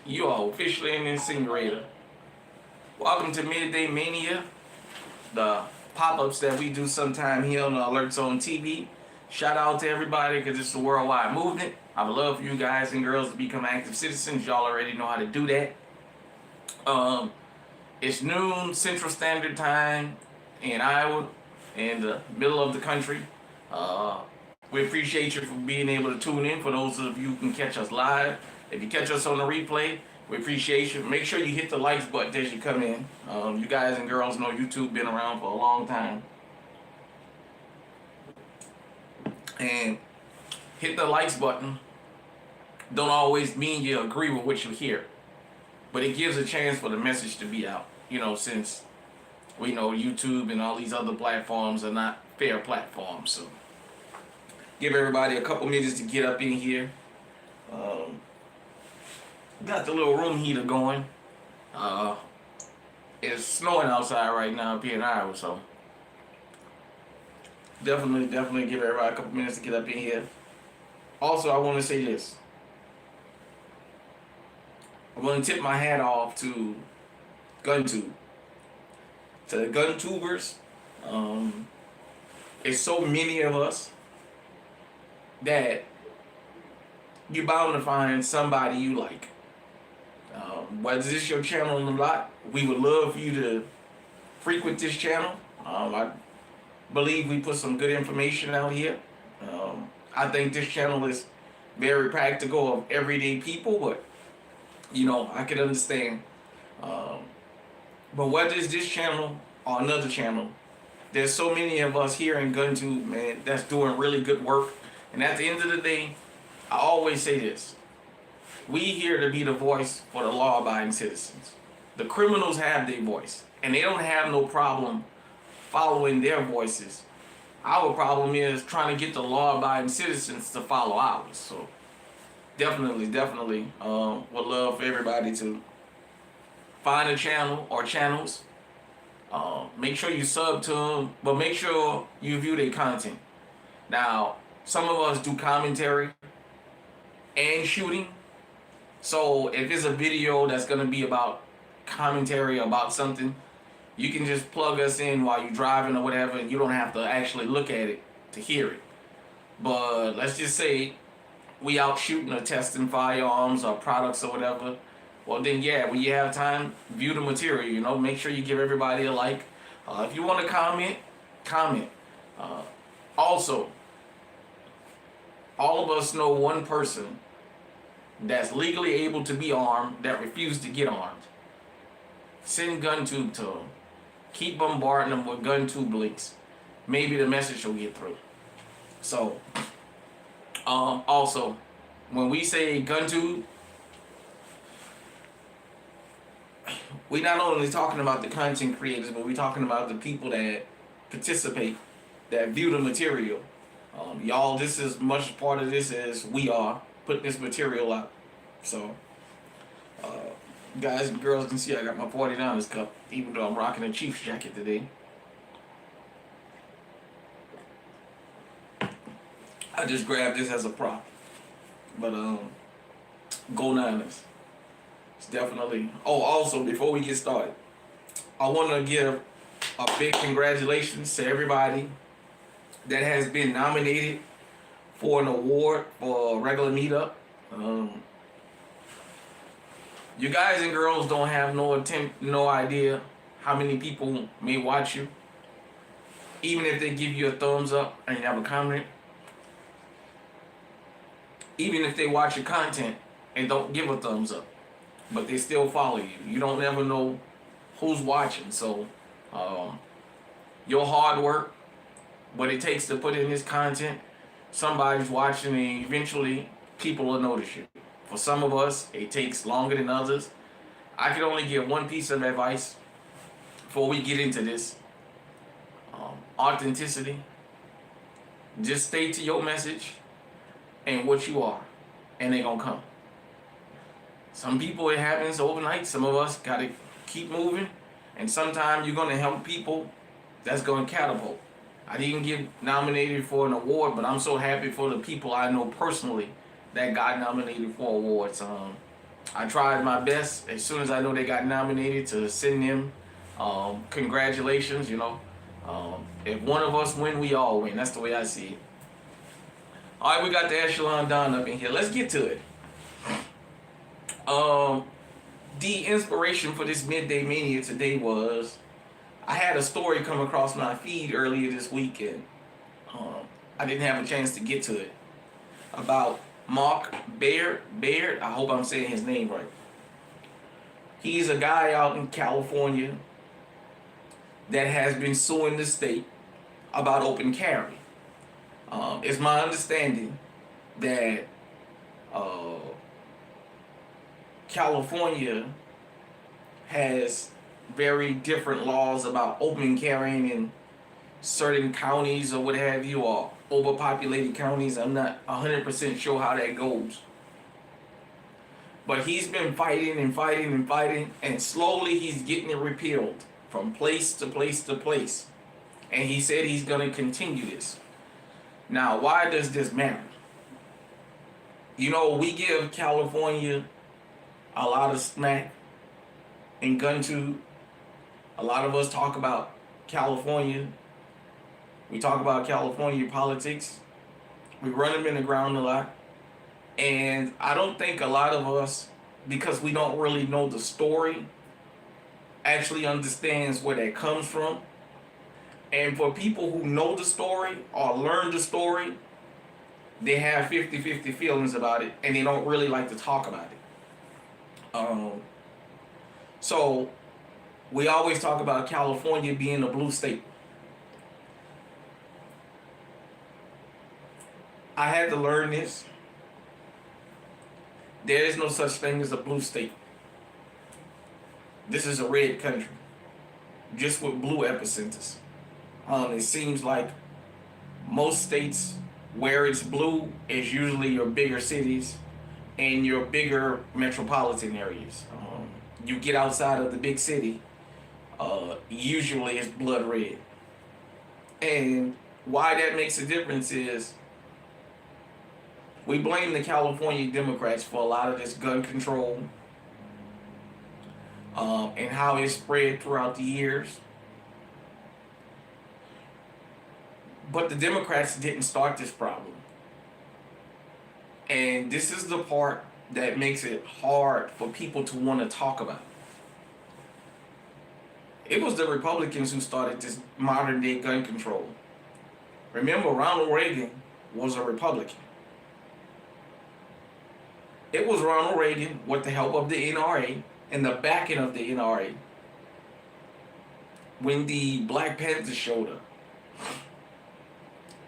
You are officially an incinerator. Welcome to Midday Mania, the pop-ups that we do sometime here on the Alerts on TV. Shout out to everybody because it's a worldwide movement. I would love for you guys and girls to become active citizens. Y'all already know how to do that. Um, it's noon Central Standard Time in Iowa, in the middle of the country. Uh, we appreciate you for being able to tune in. For those of you who can catch us live, if you catch us on the replay, we appreciate you. Make sure you hit the likes button as you come in. You guys and girls know YouTube been around for a long time, and hit the likes button. Don't always mean you agree with what you hear, but it gives a chance for the message to be out. Since we know YouTube and all these other platforms are not fair platforms, so give everybody a couple minutes to get up in here. Um, got the little room heater going. It's snowing outside right now up here in Iowa, so definitely give everybody a couple minutes to get up in here. Also, I want to say this. I want to tip my hat off to GunTube, to the gun tubers. It's so many of us that you're bound to find somebody you like. Whether this your channel or not, we would love for you to frequent this channel. I believe we put some good information out here. I think this channel is very practical of everyday people, but I can understand. But whether it's this channel or another channel, there's so many of us here in GunTube, man, that's doing really good work. And at the end of the day, I always say this. We here to be the voice for the law-abiding citizens. The criminals have their voice, and they don't have no problem following their voices. Our problem is trying to get the law-abiding citizens to follow ours. So definitely, would love for everybody to find a channel or channels. Make sure you sub to them, but make sure you view their content. Now, some of us do commentary and shooting. So if it's a video that's going to be about commentary about something, you can just plug us in while you're driving or whatever, and you don't have to actually look at it to hear it. But let's just say we out shooting or testing firearms or products or whatever. Well, then, yeah, when you have time, view the material, make sure you give everybody a like. If you want to comment. Also, all of us know one person that's legally able to be armed that refused to get armed. Send GunTube to them. Keep bombarding them with GunTube links. Maybe the message will get through. So, also, when we say GunTube, we not only talking about the content creators, but we talking about the people that participate, that view the material. Y'all, this is much part of this as we are putting this material out. So, guys and girls can see I got my 49ers cup, even though I'm rocking a Chiefs jacket today. I just grabbed this as a prop. But, go Niners. It's definitely... Oh, also, before we get started, I want to give a big congratulations to everybody that has been nominated for an award for a regular meetup. You guys and girls don't have no idea how many people may watch you. Even if they give you a thumbs up and you have a comment. Even if they watch your content and don't give a thumbs up, but they still follow you. You don't ever know who's watching. So, your hard work, what it takes to put in this content, somebody's watching, and eventually people will notice you. For some of us, it takes longer than others. I can only give one piece of advice before we get into this. Authenticity. Just stay to your message and what you are, and they're going to come. Some people, it happens overnight. Some of us got to keep moving, and sometimes you're going to help people that's going to catapult. I didn't get nominated for an award, but I'm so happy for the people I know personally that got nominated for awards. I tried my best as soon as I know they got nominated to send them congratulations. If one of us win, we all win. That's the way I see it. All right, we got the Echelon Don up in here. Let's get to it. The inspiration for this Midday Mania today was I had a story come across my feed earlier this weekend. I didn't have a chance to get to it. About Mark Baird. I hope I'm saying his name right. He's a guy out in California that has been suing the state about open carry. It's my understanding that California has very different laws about open carrying in certain counties or what have you, or overpopulated counties. I'm not 100% sure how that goes. But he's been fighting and fighting and fighting, and slowly he's getting it repealed from place to place to place. And he said he's going to continue this. Now, why does this matter? We give California a lot of smack in GunTube. A lot of us talk about California. We talk about California politics. We run them in the ground a lot. And I don't think a lot of us, because we don't really know the story, actually understands where that comes from. And for people who know the story or learn the story, they have 50-50 feelings about it, and they don't really like to talk about it. So we always talk about California being a blue state. I had to learn this. There is no such thing as a blue state. This is a red country, just with blue epicenters. It seems like most states where it's blue is usually your bigger cities and your bigger metropolitan areas. You get outside of the big city, usually it's blood red. And why that makes a difference is we blame the California Democrats for a lot of this gun control and how it spread throughout the years. But the Democrats didn't start this problem. And this is the part that makes it hard for people to want to talk about. It was the Republicans who started this modern day gun control. Remember, Ronald Reagan was a Republican. It was Ronald Reagan, with the help of the NRA and the backing of the NRA, when the Black Panthers showed up,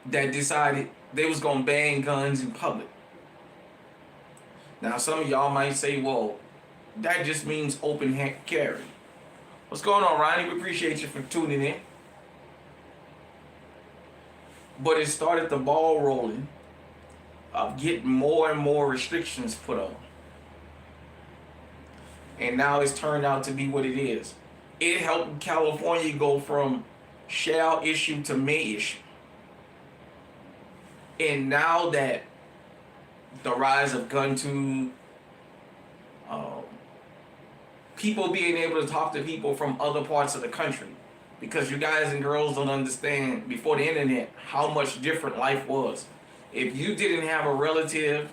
that decided they was going to ban guns in public. Now, some of y'all might say, well, that just means open carry. What's going on, Ronnie? We appreciate you for tuning in. But it started the ball rolling of getting more and more restrictions put on. And now it's turned out to be what it is. It helped California go from shall issue to may issue. And now that the rise of GunTube, people being able to talk to people from other parts of the country, because you guys and girls don't understand, before the internet, how much different life was. If you didn't have a relative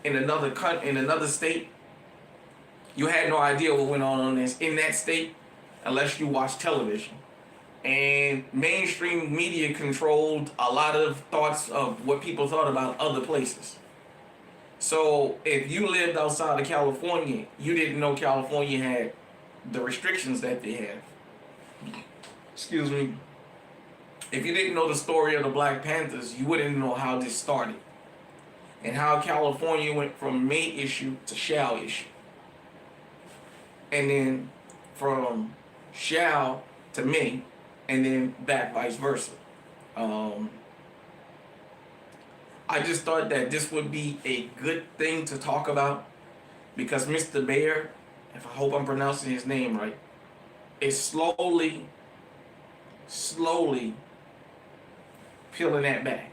in another state, you had no idea what went on in that state unless you watched television. And mainstream media controlled a lot of thoughts of what people thought about other places. So if you lived outside of California, you didn't know California had the restrictions that they have. Excuse me. If you didn't know the story of the Black Panthers, you wouldn't know how this started. And how California went from may issue to shall issue. And then from shall to may, and then back vice versa. I just thought that this would be a good thing to talk about, because Mr. Baird, if I hope I'm pronouncing his name right, is slowly peeling that back.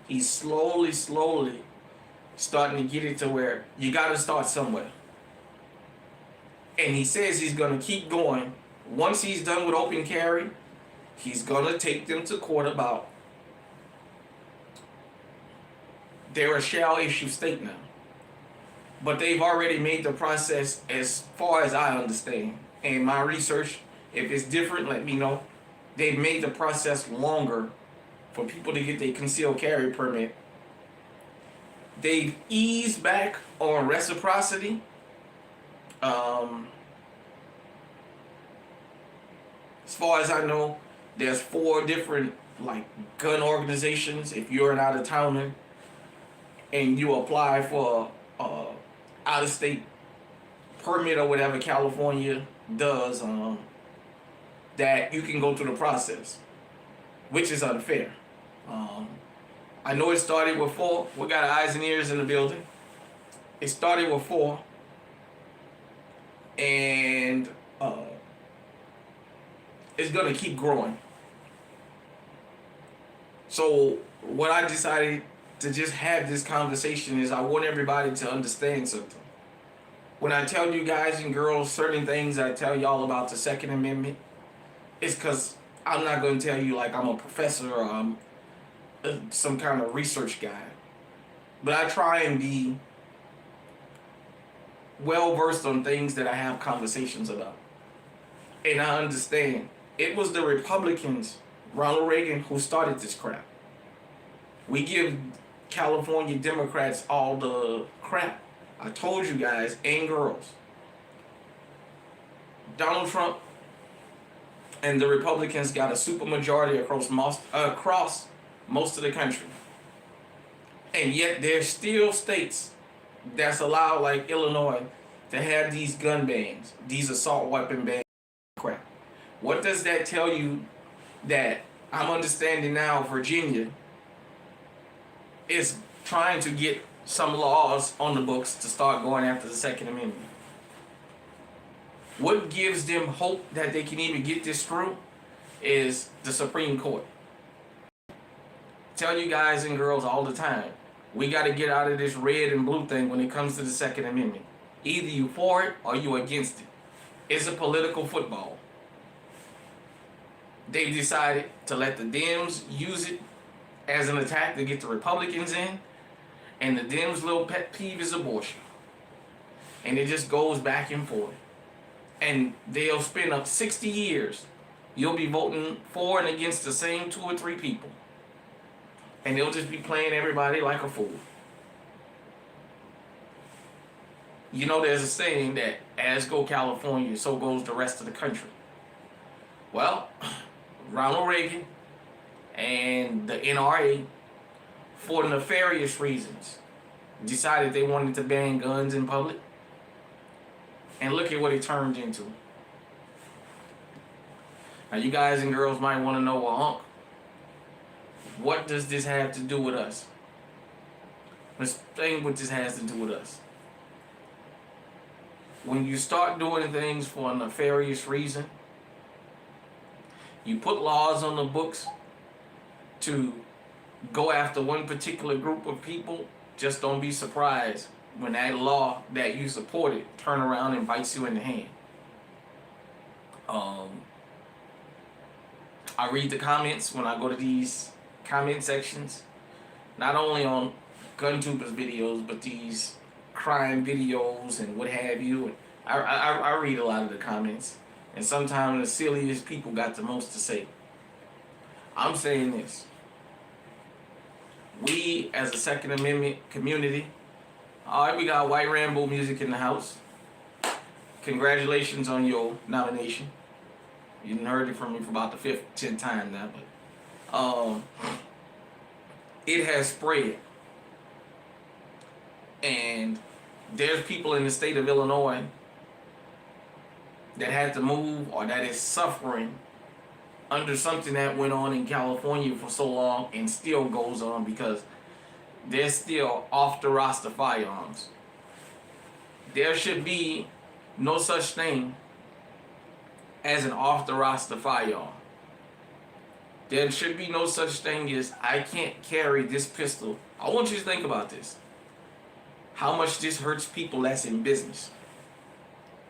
He's slowly starting to get it to where you got to start somewhere. And he says he's going to keep going. Once he's done with open carry, he's going to take them to court about they're a shall issue state now. But they've already made the process, as far as I understand. And my research, if it's different, let me know. They've made the process longer for people to get their concealed carry permit. They've eased back on reciprocity. As far as I know, there's 4 different like gun organizations. If you're an out-of-towner and you apply for out-of-state permit or whatever California does, that you can go through the process, which is unfair. I know it started with 4. We got eyes and ears in the building. It started with 4, and it's gonna keep growing. So what I decided to just have this conversation is I want everybody to understand something. When I tell you guys and girls certain things I tell y'all about the Second Amendment, it's because I'm not going to tell you like I'm a professor or I'm some kind of research guy. But I try and be well versed on things that I have conversations about. And I understand. It was the Republicans, Ronald Reagan, who started this crap. We give California Democrats all the crap. I told you guys and girls. Donald Trump and the Republicans got a supermajority across most of the country. And yet there's still states that's allowed, like Illinois, to have these gun bans, these assault weapon bans. Crap. What does that tell you? That I'm understanding now Virginia is trying to get some laws on the books to start going after the Second Amendment. What gives them hope that they can even get this through is the Supreme Court. Tell you guys and girls all the time, we got to get out of this red and blue thing when it comes to the Second Amendment. Either you for it or you against it. It's a political football. They've decided to let the Dems use it as an attack to get the Republicans in. And the Dems' little pet peeve is abortion. And it just goes back and forth. And they'll spend up 60 years. You'll be voting for and against the same 2 or 3 people. And they'll just be playing everybody like a fool. You know, there's a saying that as go California, so goes the rest of the country. Well, Ronald Reagan and the NRA, for nefarious reasons, decided they wanted to ban guns in public. And look at what it turned into. Now, you guys and girls might want to know, well, Unc, what does this have to do with us? Let's think what this has to do with us. When you start doing things for a nefarious reason, you put laws on the books to go after one particular group of people, just don't be surprised when that law that you supported turn around and bites you in the hand. I read the comments when I go to these comment sections, not only on GunTubers videos, but these crime videos and what have you. I read a lot of the comments, and sometimes the silliest people got the most to say. I'm saying this. We, as a Second Amendment community, alright, we got White Rambo music in the house. Congratulations on your nomination. You done heard it from me for about the 10th time now, but it has spread. And there's people in the state of Illinois that had to move or that is suffering under something that went on in California for so long and still goes on because they're still off the roster firearms. There should be no such thing as an off the roster firearm. There should be no such thing as I can't carry this pistol. I want you to think about this. How much this hurts people that's in business.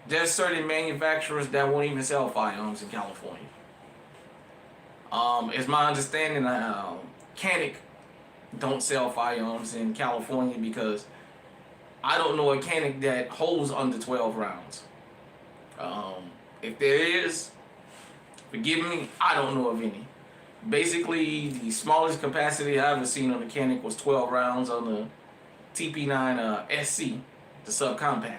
there's certain manufacturers that won't even sell firearms in California. It's my understanding Canic don't sell firearms in California because I don't know a Canic that holds under 12 rounds. If there is, forgive me, I don't know of any. Basically, the smallest capacity I ever seen on a Canic was 12 rounds on the TP9 SC, the subcompact.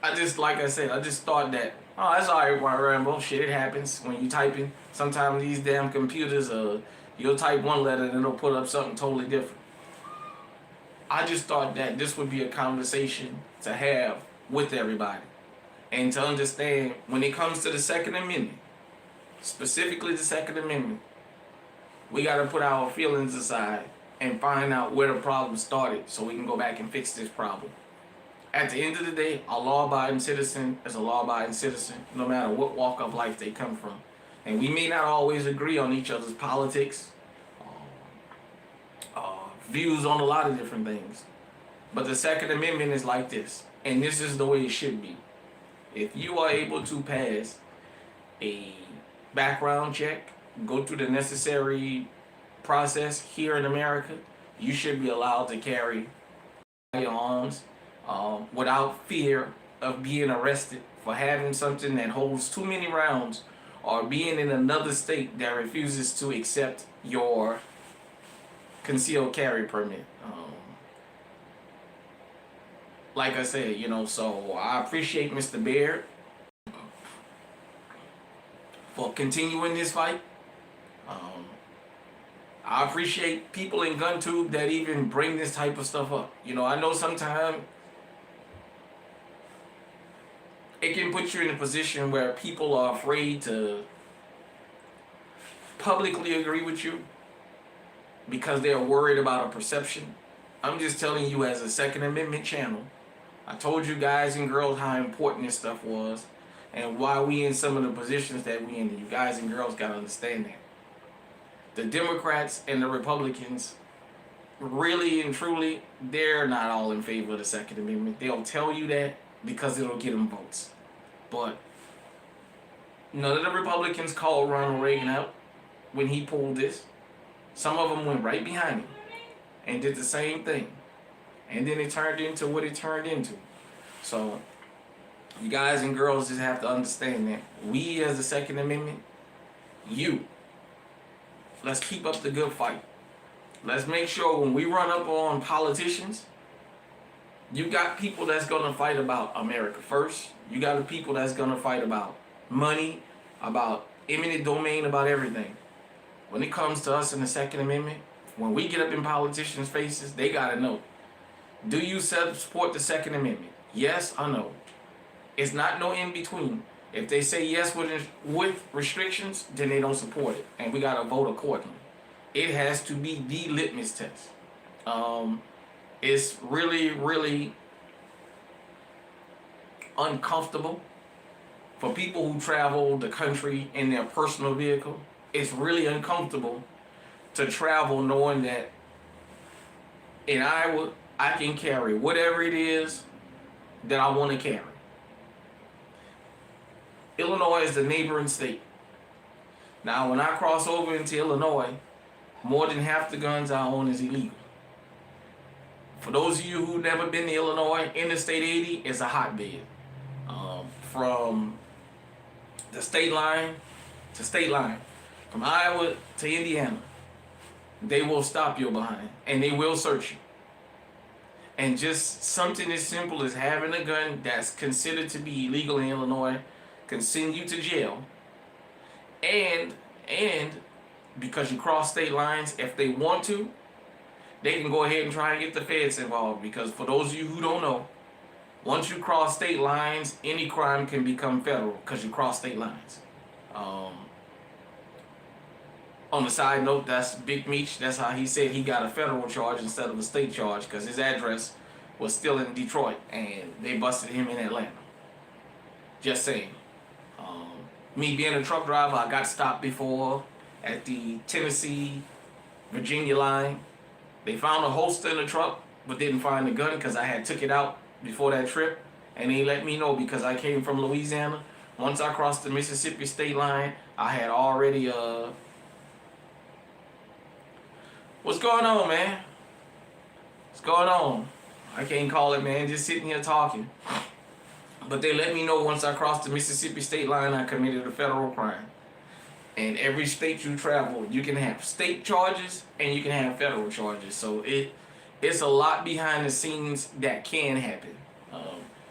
I just, like I said, I just thought that, oh, that's alright, Rambo. Shit, it happens when you typing. Sometimes these damn computers, you'll type one letter and it'll put up something totally different. I just thought that this would be a conversation to have with everybody and to understand when it comes to the Second Amendment, specifically the Second Amendment, we got to put our feelings aside and find out where the problem started so we can go back and fix this problem. At the end of the day, a law-abiding citizen is a law-abiding citizen, no matter what walk of life they come from. And we may not always agree on each other's politics, views on a lot of different things. But the Second Amendment is like this, and this is the way it should be. If you are able to pass a background check, go through the necessary process here in America, you should be allowed to carry firearms without fear of being arrested for having something that holds too many rounds or being in another state that refuses to accept your concealed carry permit. Like I said, so I appreciate Mr. Baird for continuing this fight. I appreciate people in GunTube that even bring this type of stuff up. I know sometimes it can put you in a position where people are afraid to publicly agree with you because they're worried about a perception. I'm just telling you, as a Second Amendment channel, I told you guys and girls how important this stuff was and why we in some of the positions that we in. You guys and girls got to understand that. The Democrats and the Republicans, really and truly, they're not all in favor of the Second Amendment. They'll tell you that because it'll get them votes. But none of the Republicans called Ronald Reagan out when he pulled this. Some of them went right behind him and did the same thing. And then it turned into what it turned into. So you guys and girls just have to understand that we as the Second Amendment, let's keep up the good fight. Let's make sure when we run up on politicians, you got people that's going to fight about America first. You got the people that's going to fight about money, about eminent domain, about everything. When it comes to us in the Second Amendment, when we get up in politicians' faces, they got to know. Do you support the Second Amendment? Yes or no? It's not no in between. If they say yes with restrictions, then they don't support it. And we got to vote accordingly. It has to be the litmus test. It's really, really uncomfortable for people who travel the country in their personal vehicle. It's really uncomfortable to travel knowing that in Iowa, I can carry whatever it is that I want to carry. Illinois is the neighboring state. Now, when I cross over into Illinois, more than half the guns I own is illegal. For those of you who've never been to Illinois, Interstate 80 is a hotbed. From the state line to state line, from Iowa to Indiana, they will stop you behind and they will search you. And just something as simple as having a gun that's considered to be illegal in Illinois can send you to jail. And because you cross state lines, if they want to, they can go ahead and try and get the feds involved. Because for those of you who don't know, once you cross state lines, any crime can become federal because you cross state lines. On the side note, that's Big Meech. That's how he said he got a federal charge instead of a state charge because his address was still in Detroit and they busted him in Atlanta. Just saying. Me being a truck driver, I got stopped before at the Tennessee-Virginia line. They found a holster in the truck, but didn't find the gun because I had took it out before that trip. And they let me know because I came from Louisiana. Once I crossed the Mississippi state line, I had already, what's going on, man? What's going on? I can't call it, man. Just sitting here talking. But they let me know once I crossed the Mississippi state line, I committed a federal crime. And every state you travel, you can have state charges and you can have federal charges. So it's a lot behind the scenes that can happen.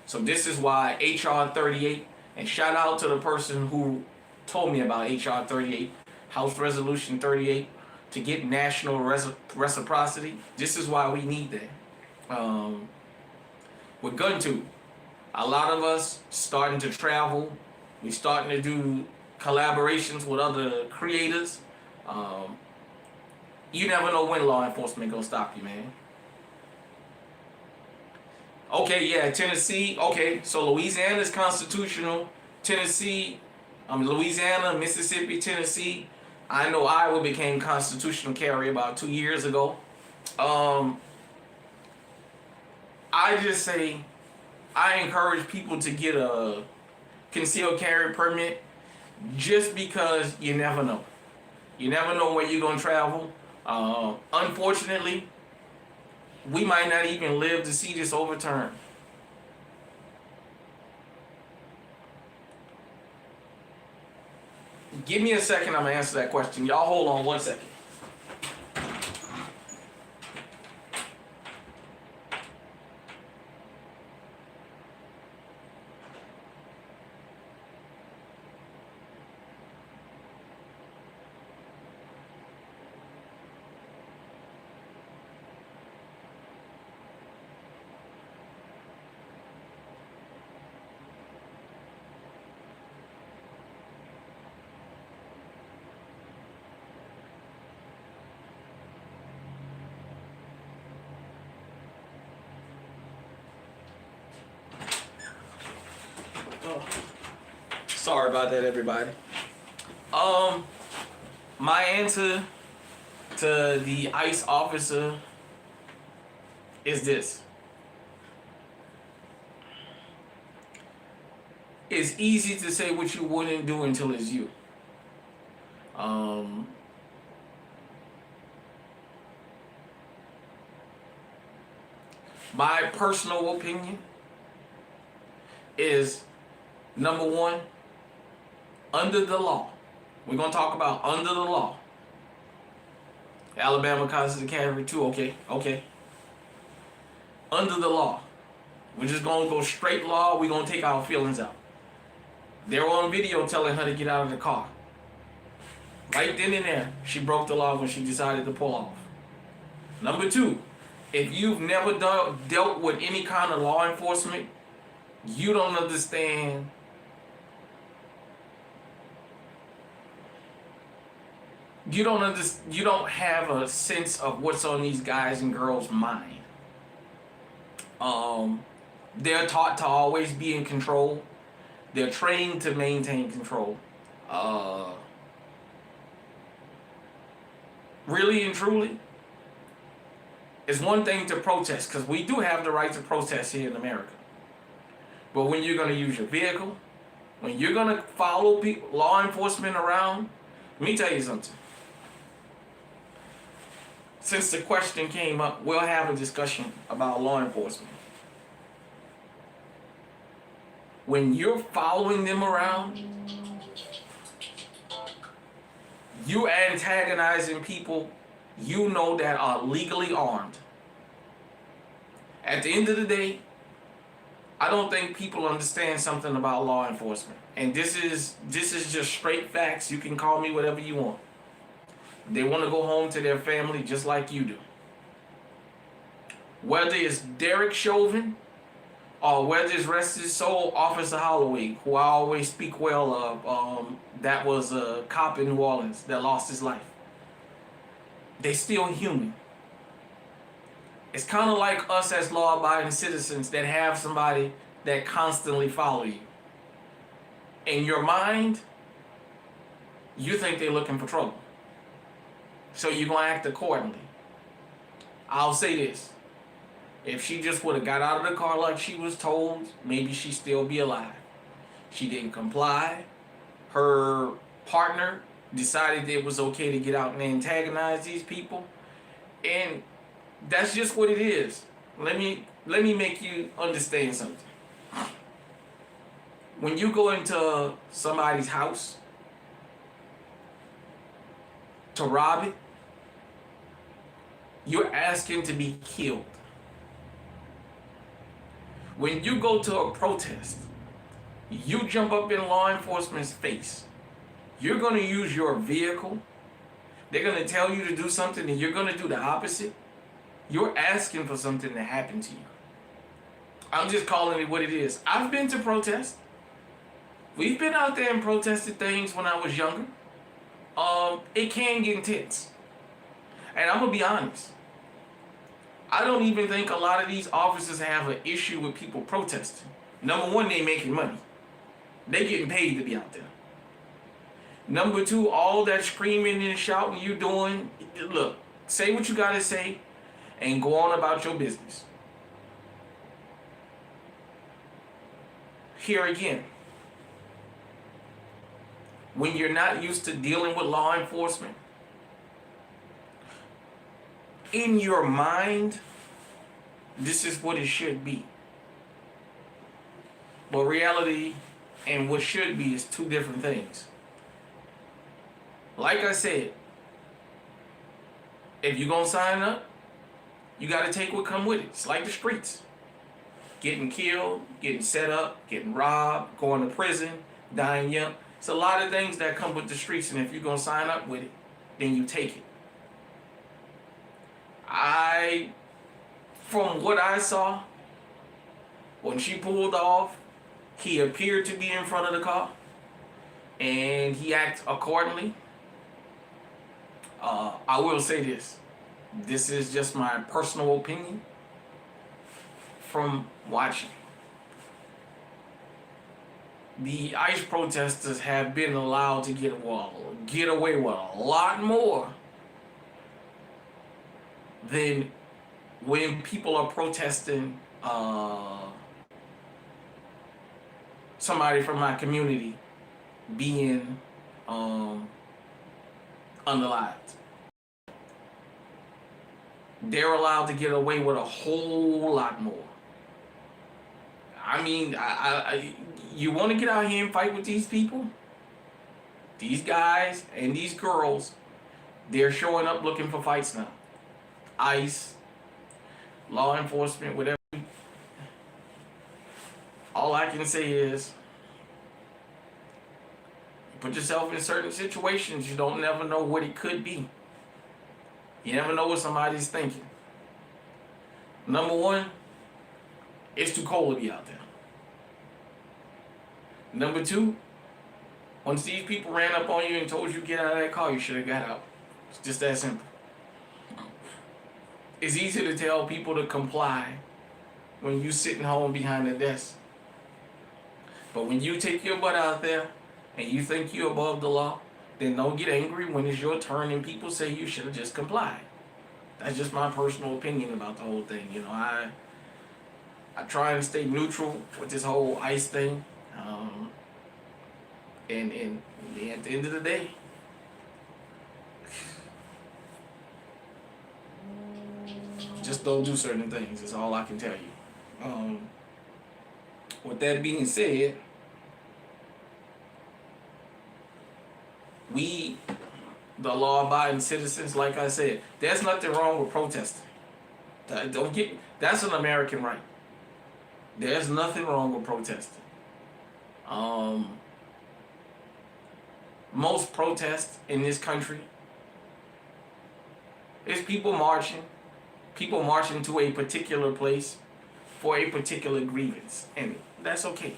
So this is why HR 38, and shout out to the person who told me about HR 38, House Resolution 38, to get national reciprocity. This is why we need that. With GunTube, a lot of us starting to travel. We starting to do collaborations with other creators. You never know when law enforcement gonna stop you, man. Okay, yeah, Tennessee. Okay, so Louisiana is constitutional. Tennessee, Louisiana, Mississippi, Tennessee. I know Iowa became constitutional carry about 2 years ago. I just say, I encourage people to get a concealed carry permit just because you never know. You never know where you're going to travel. Unfortunately, we might not even live to see this overturned. Give me a second, I'm going to answer that question. Y'all hold on 1 second. Sorry about that, everybody. My answer to the ICE officer is this. It's easy to say what you wouldn't do until it's you. My personal opinion is, number one, under the law. We're going to talk about under the law. Alabama Constitutional Carry 2, okay. Under the law. We're just going to go straight law. We're going to take our feelings out. They're on video telling her to get out of the car. Right then and there, she broke the law when she decided to pull off. Number two, if you've never dealt with any kind of law enforcement, you don't understand you don't have a sense of what's on these guys and girls' mind. They're taught to always be in control. They're trained to maintain control. Really and truly, it's one thing to protest, because we do have the right to protest here in America. But when you're going to use your vehicle, when you're going to follow law enforcement around, let me tell you something. Since the question came up, we'll have a discussion about law enforcement. When you're following them around, you antagonizing people you know that are legally armed. At the end of the day, I don't think people understand something about law enforcement. And this is just straight facts. You can call me whatever you want. They want to go home to their family just like you do. Whether it's Derek Chauvin or whether it's Rest His Soul Officer Holloway, who I always speak well of, that was a cop in New Orleans that lost his life. They still human. It's kind of like us as law-abiding citizens that have somebody that constantly follow you. In your mind, you think they're looking for trouble. So you're going to act accordingly. I'll say this. If she just would have got out of the car like she was told, maybe she'd still be alive. She didn't comply. Her partner decided it was okay to get out and antagonize these people. And that's just what it is. Let me make you understand something. When you go into somebody's house to rob it, you're asking to be killed. When you go to a protest, you jump up in law enforcement's face. You're going to use your vehicle. They're going to tell you to do something and you're going to do the opposite. You're asking for something to happen to you. I'm just calling it what it is. I've been to protests. We've been out there and protested things when I was younger. It can get intense. And I'm going to be honest. I don't even think a lot of these officers have an issue with people protesting. Number one, they making money. They getting paid to be out there. Number two, all that screaming and shouting you doing, look, say what you gotta say and go on about your business. Here again, when you're not used to dealing with law enforcement, in your mind, this is what it should be. But reality and what should be is two different things. Like I said, if you're going to sign up, you got to take what come with it. It's like the streets. Getting killed, getting set up, getting robbed, going to prison, dying young. It's a lot of things that come with the streets, and if you're going to sign up with it, then you take it. From what I saw, when she pulled off, he appeared to be in front of the car, and he acted accordingly. I will say this. This is just my personal opinion from watching. The ICE protesters have been allowed to get away with a lot more than when people are protesting somebody from my community being unalived. They're allowed to get away with a whole lot more. I mean, you want to get out here and fight with these people? These guys and these girls, they're showing up looking for fights now. ICE, law enforcement, whatever. All I can say is, put yourself in certain situations, you don't never know what it could be. You never know what somebody's thinking. Number one, it's too cold to be out there. Number two, once these people ran up on you and told you to get out of that car, you should have got out. It's just that simple. It's easy to tell people to comply when you sitting home behind the desk. But when you take your butt out there and you think you're above the law, then don't get angry when it's your turn and people say you should have just complied. That's just my personal opinion about the whole thing. You know, I try and stay neutral with this whole ICE thing. And at the end of the day, just don't do certain things. That's all I can tell you. With that being said, we, the law-abiding citizens, like I said, there's nothing wrong with protesting. That's an American right. There's nothing wrong with protesting. Most protests in this country is people marching to a particular place for a particular grievance, and that's okay.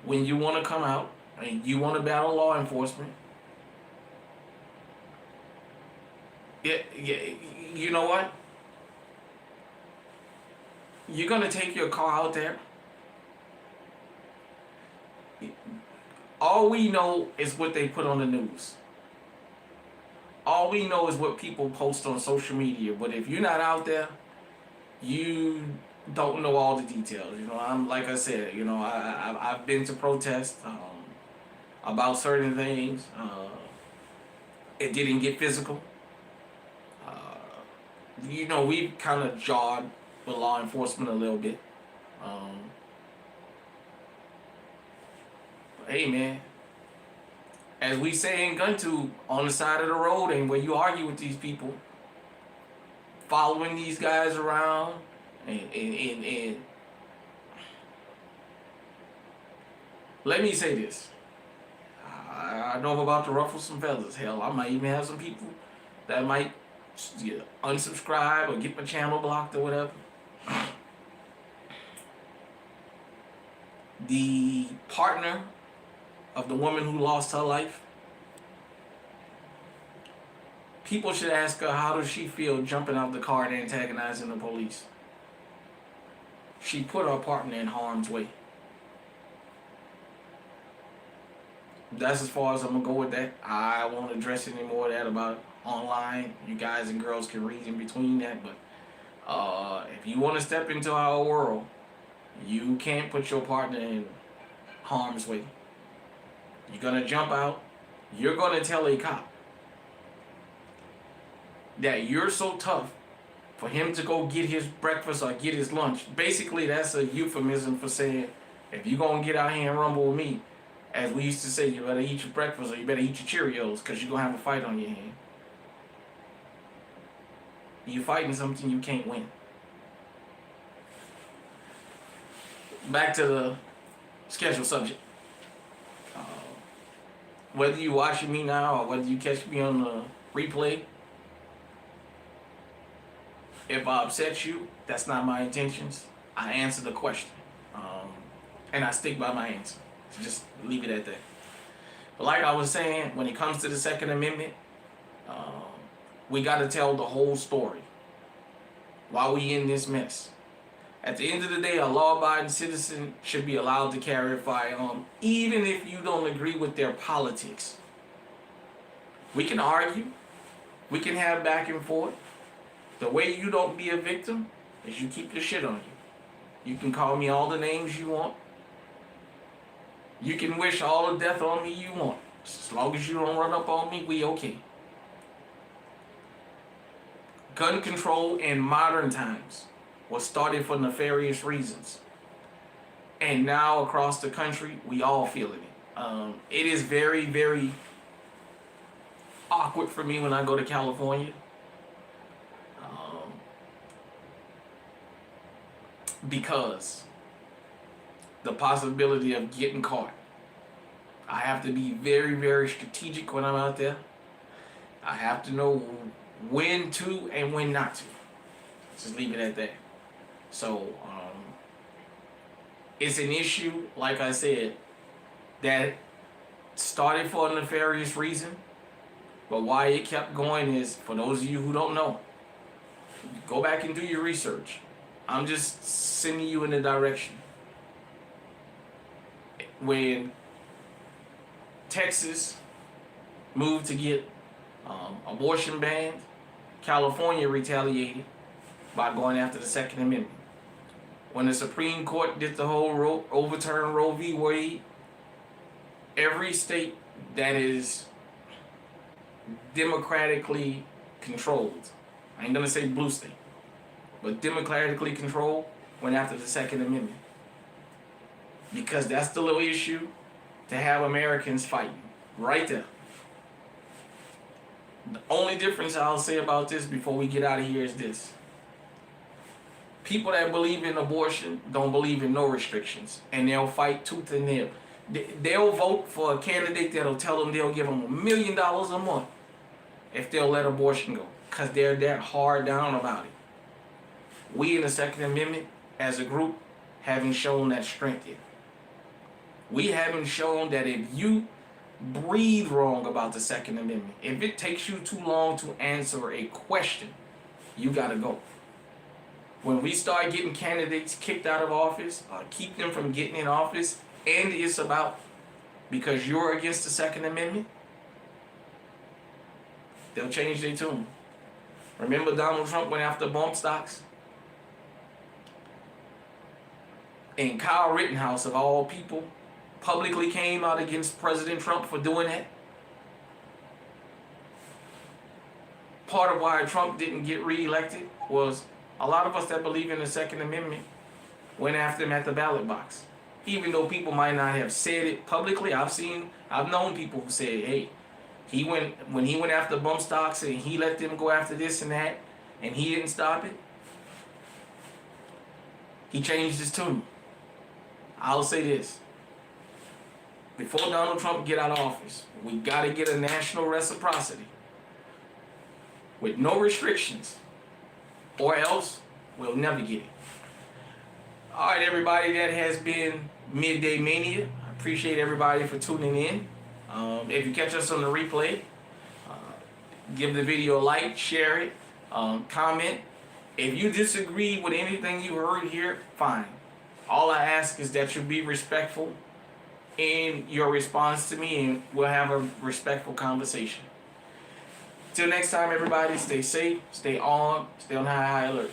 When you want to come out and you want to battle law enforcement, you know what? You're gonna take your car out there. All we know is what they put on the news. all we know is what people post on social media. But if you're not out there, you don't know all the details. You know, I'm like I said. You know, I've been to protests about certain things. It didn't get physical. Uh, you know, we kind of jawed with law enforcement a little bit. Hey man, as we say in GunTube, on the side of the road and where you argue with these people, following these guys around and let me say this. I know I'm about to ruffle some feathers. Hell, I might even have some people that might unsubscribe or get my channel blocked or whatever. The partner of the woman who lost her life, people should ask her, how does she feel jumping out the car and antagonizing the police? She put her partner in harm's way. That's as far as I'm going to go with that. I won't address any more of that about online. You guys and girls can read in between that. But if you want to step into our world, you can't put your partner in harm's way. You're going to jump out. You're going to tell a cop that you're so tough for him to go get his breakfast or get his lunch. Basically, that's a euphemism for saying, if you're going to get out here and rumble with me, as we used to say, you better eat your breakfast or you better eat your Cheerios because you're going to have a fight on your hand. You're fighting something you can't win. Back to the scheduled subject. Whether you're watching me now or whether you catch me on the replay, if I upset you, that's not my intentions. I answer the question. And I stick by my answer. So just leave it at that. But like I was saying, when it comes to the Second Amendment, we got to tell the whole story. Why we in this mess? At the end of the day, a law-abiding citizen should be allowed to carry a firearm, even if you don't agree with their politics. We can argue. We can have back and forth. The way you don't be a victim is you keep your shit on you. You can call me all the names you want. You can wish all the death on me you want. As long as you don't run up on me, we okay. Gun control in modern times was started for nefarious reasons. And now across the country, we all feeling it. It is very, very awkward for me when I go to California. Because the possibility of getting caught. I have to be very, very strategic when I'm out there. I have to know when to and when not to. Just leave it at that. So, it's an issue, like I said, that started for a nefarious reason. But why it kept going is, for those of you who don't know, go back and do your research. I'm just sending you in the direction. When Texas moved to get abortion banned, California retaliated by going after the Second Amendment. When the Supreme Court did the whole overturn Roe v. Wade, every state that is democratically controlled, I ain't gonna say blue state, but democratically controlled, went after the Second Amendment. Because that's the little issue to have Americans fighting. Right there. The only difference I'll say about this before we get out of here is this. People that believe in abortion don't believe in no restrictions. And they'll fight tooth and nail. They'll vote for a candidate that'll tell them they'll give them $1 million a month if they'll let abortion go. Because they're that hard down about it. We in the Second Amendment, as a group, haven't shown that strength yet. We haven't shown that if you breathe wrong about the Second Amendment, if it takes you too long to answer a question, you gotta go. When we start getting candidates kicked out of office, or keep them from getting in office, and it's about because you're against the Second Amendment, they'll change their tune. Remember Donald Trump went after bump stocks? And Kyle Rittenhouse, of all people, publicly came out against President Trump for doing that. Part of why Trump didn't get reelected was a lot of us that believe in the Second Amendment went after him at the ballot box. Even though people might not have said it publicly, I've known people who said, hey, when he went after bump stocks and he let them go after this and that, and he didn't stop it, he changed his tune. I'll say this. Before Donald Trump get out of office, we got to get a national reciprocity with no restrictions, or else we'll never get it. All right, everybody, that has been Midday Mania. I appreciate everybody for tuning in. If you catch us on the replay, give the video a like, share it, comment. If you disagree with anything you heard here, fine. All I ask is that you be respectful in your response to me, and we'll have a respectful conversation. Till next time, everybody, stay safe, stay on high alert.